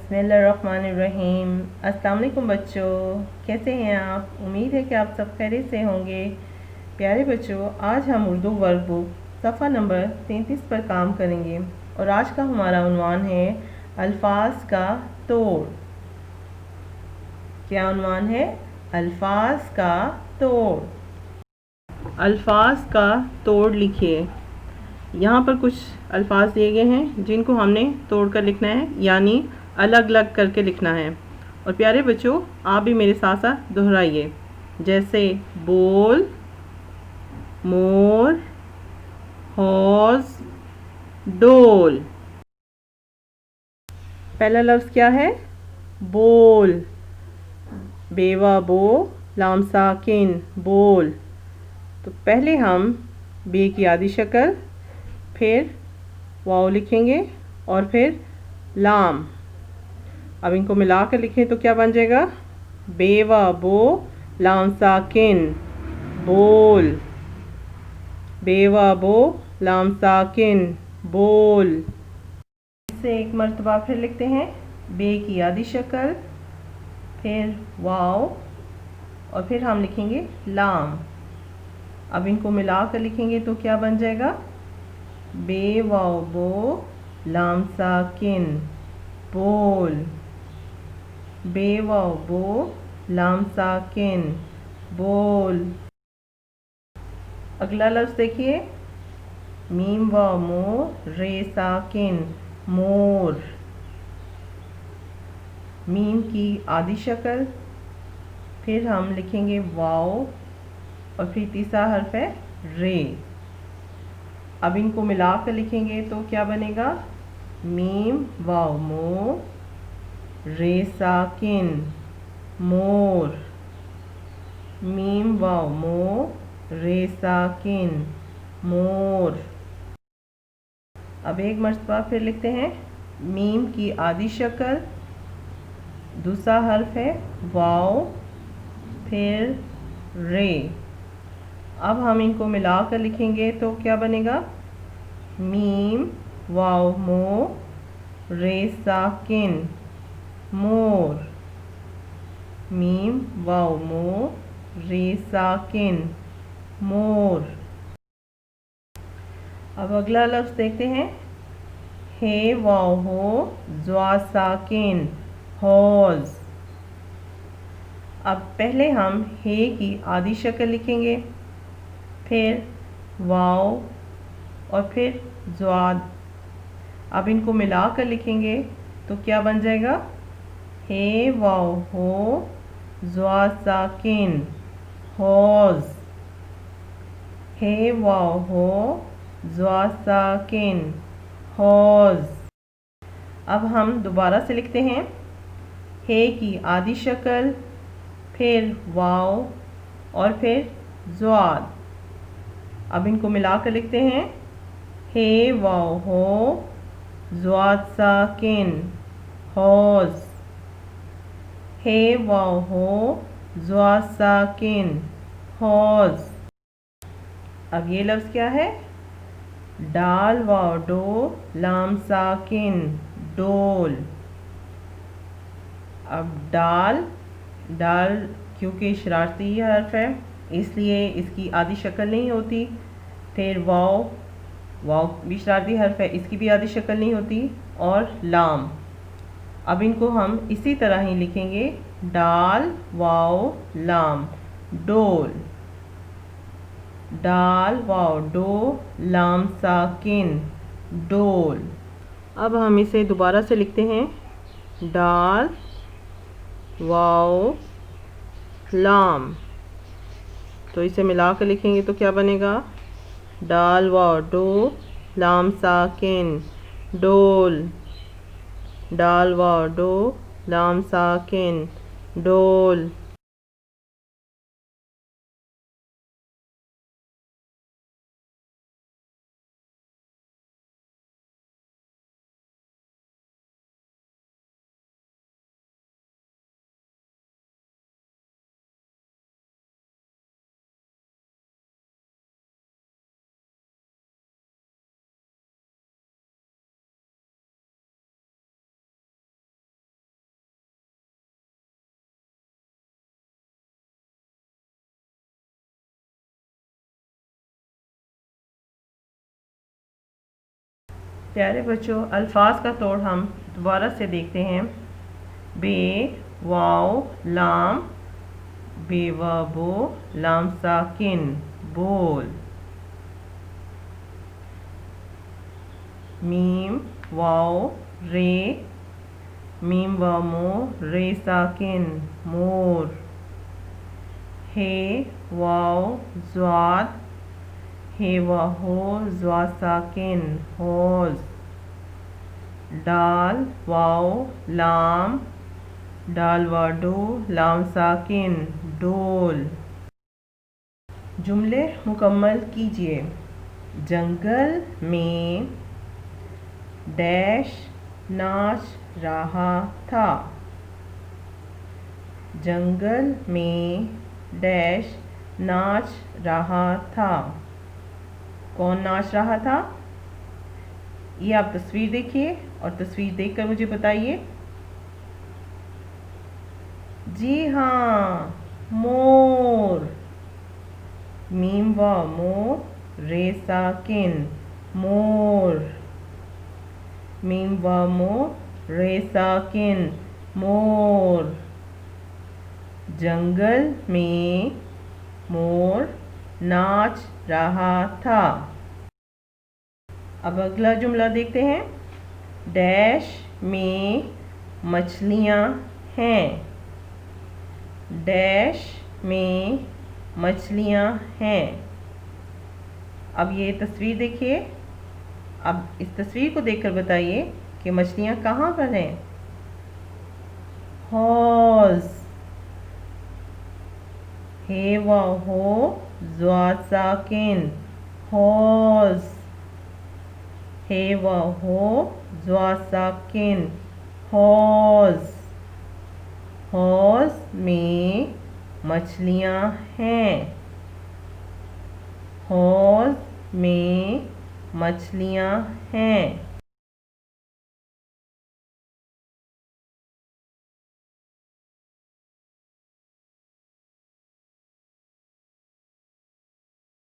बिस्मिल्लाहिर्रहमानिर्रहीम। अस्सलाम वालेकुम बच्चों, कैसे हैं आप? उम्मीद है कि आप सब खैरियत से होंगे। प्यारे बच्चों, आज हम उर्दू वर्कबुक सफ़ा नंबर 33 पर काम करेंगे और आज का हमारा उन्वान है अल्फाज का तोड़। क्या उन्वान है? अल्फाज का तोड़। अल्फाज का तोड़ लिखिए। यहाँ पर कुछ अल्फाज दिए गए हैं जिनको हमने तोड़कर लिखना है, यानी अलग अलग करके लिखना है। और प्यारे बच्चों, आप भी मेरे साथ साथ दोहराइए, जैसे बोल, मोर, हौज, डोल। पहला लफ्ज़ क्या है? बोल। बेवा बो लाम साकिन, बोल। तो पहले हम बे की आधी शक्ल, फिर वाव लिखेंगे और फिर लाम। अब इनको मिलाकर लिखें तो क्या बन जाएगा? बेवा बो लाम साकिन, बोल। बेवा बो लाम साकिन, बोल। इसे एक मर्तबा फिर लिखते हैं। बे की आधी शक्ल, फिर वाव और फिर हम लिखेंगे लाम। अब इनको मिलाकर लिखेंगे तो क्या बन जाएगा? बे वाव बो लाम साकिन, बोल। बे वाव बो लाम साकिन, बोल। अगला लफ्ज़ देखिए, मीम वाव मो रे साकिन, मोर। मीम की आधी शक्ल, फिर हम लिखेंगे वाव और फिर तीसरा हर्फ है रे। अब इनको मिलाकर लिखेंगे तो क्या बनेगा? मीम वाव मो रे साकिन, मोर। मीम वाव मो रे साकिन, मोर। अब एक मर्तबा फिर लिखते हैं। मीम की आधी शक्ल, दूसरा हर्फ है वाव, फिर रे। अब हम इनको मिलाकर लिखेंगे तो क्या बनेगा? मीम वाव मो रे साकिन, मोर। मीम वाव मो रे साकिन, मोर। अब अगला लफ्ज़ देखते हैं। हे वाव हो ज्वा साकिन, हौज। अब पहले हम हे की आधी शक्ल लिखेंगे, फिर वाव और फिर ज्वाद। अब इनको मिलाकर लिखेंगे तो क्या बन जाएगा? हे वाव हो ज्वा साकिन, हौज। हे वाव हो ज्वा साकिन, हौज। अब हम दोबारा से लिखते हैं। हे की आधी शक्ल, फिर वाव और फिर ज्वाद। अब इनको मिलाकर लिखते हैं। हे वाव हो ज्वाद साकिन, हौज। हे वाव हो ज्वाद साकिन, हौज। अब ये लफ्ज़ क्या है? डाल वाव डो लाम साकिन, डोल। अब डाल क्योंकि शरारती हर्फ है, इसलिए इसकी आधी शक्ल नहीं होती। फिर वाव भी शरारती हर्फ है, इसकी भी आधी शक्ल नहीं होती। और लाम। अब इनको हम इसी तरह ही लिखेंगे। डाल वाव लाम, डोल। डाल वाव डो लाम साकिन, डोल। अब हम इसे दोबारा से लिखते हैं। डाल वाव लाम। तो इसे मिलाकर लिखेंगे तो क्या बनेगा? डाल वाव डो लाम साकिन, डोल। डाल वाव डो लाम साकिन, डोल। प्यारे बच्चों, अल्फाज का तोड़ हम दोबारा से देखते हैं। बे वाओ लाम, बेवा बो लाम साकिन बोल। मीम वाओ रे, मीम व मो रे साकिन मोर। हे वाओ ज़्वाद, हे व हो ज़्वा साकिन होज़। डाल वाओ लाम, डाल व डो लाम साकिन डोल। जुमले मुकम्मल कीजिए। जंगल में डैश नाच रहा था। जंगल में डैश नाच रहा था। कौन नाच रहा था? ये आप तस्वीर देखिए और तस्वीर देखकर मुझे बताइए। जी हाँ, मोर। मीम व मो रे साकिन मोर। मीम व मो रे साकिन मोर। जंगल में मोर नाच रहा था। अब अगला जुमला देखते हैं। डैश में मछलियाँ हैं। डैश में मछलियाँ हैं। अब ये तस्वीर देखिए। अब इस तस्वीर को देखकर बताइए कि मछलियाँ कहाँ पर हैं। हौज़। हे व हो ज़्वा साकिन हौज़। हे व हो ज़्वा साकिन हौज़। हौज़ में मछलियाँ हैं। हौज़ में मछलियाँ हैं।